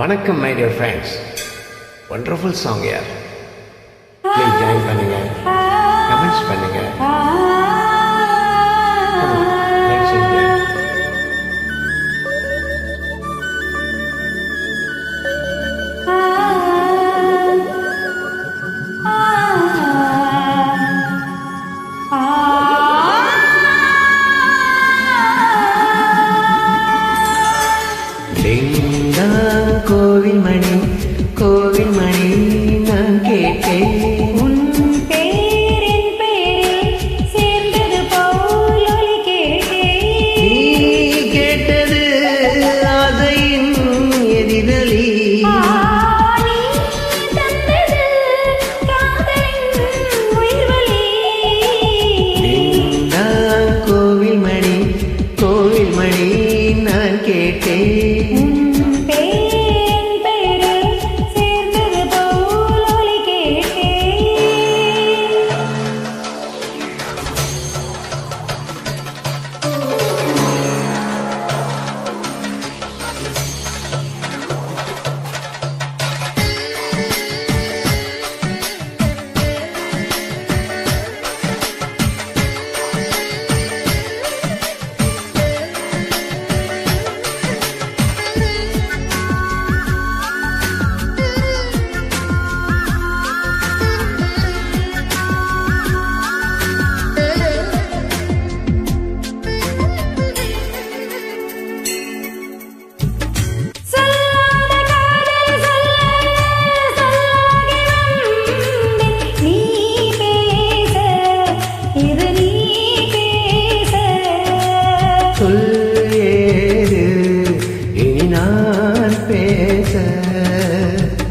வணக்கம் my dear friends, wonderful song யார். Please join பண்ணுங்க, கமெண்ட்ஸ் பண்ணுங்க. கோவில் மணி கோவில் மணி நான் கேட்டேன் உன் பேரின் பேரில் சேர்ந்தது போல் ஒலி கேட்டேன். நீ கேட்டது ஆசையின் எதிரொலி. நீ தந்தது காதலின் உயிர்வலி. கோவில் மணி கோவில் மணி நான் கேட்டேன்.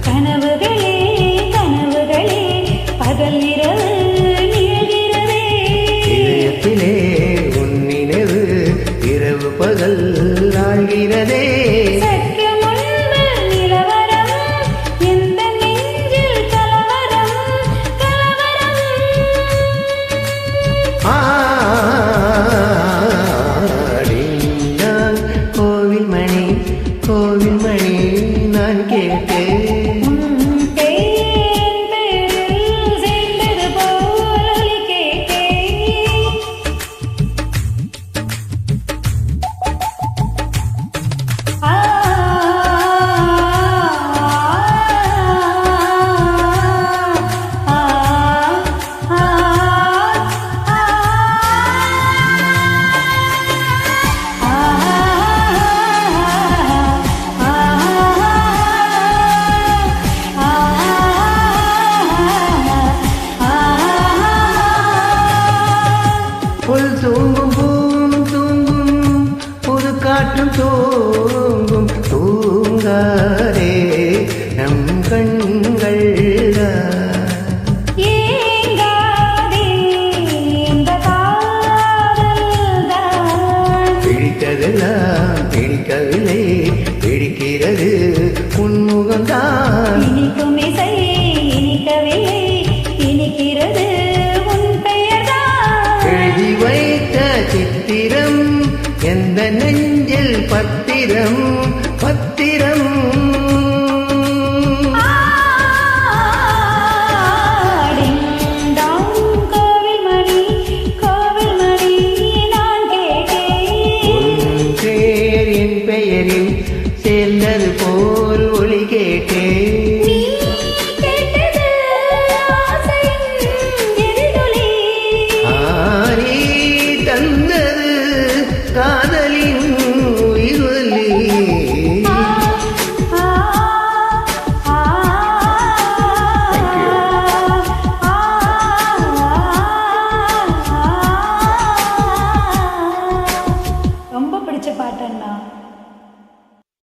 கனவுகளே கனவுகளே பகல் இரவு நிகழ்கிறதே. இதயத்திலே உன் நினைவு இரவு பகல் ஆழ்கிறதே. சற்று முன்பு நிலவரம் எந்த நெஞ்சில் கலவரம் கலவரம். கோவில் மணி கோவில் மணி நான் கேட்டேன். புல் தூங்கும் பூவும் தூங்கும் புது காற்றும் தூங்கும் தூங்காரே நம் கண்கள் பிடித்ததெல்லாம் பிடிக்கவில்லை பிடிக்கிறது உன்முகம்தான். இனிக்கும் இசை இனிக்கவில்லை இனிக்கிறது உன் பெயர்தான். எழுதி வைத்த சித்திரம் எந்த நெஞ்சில் பத்திரம் பத்திரம். கோவில் மணி கோவில் மணி நான் கேட்டேன். உன் பேரின் பெயரில் சேர்ந்தது போல் ஒலி கேட்டேன்.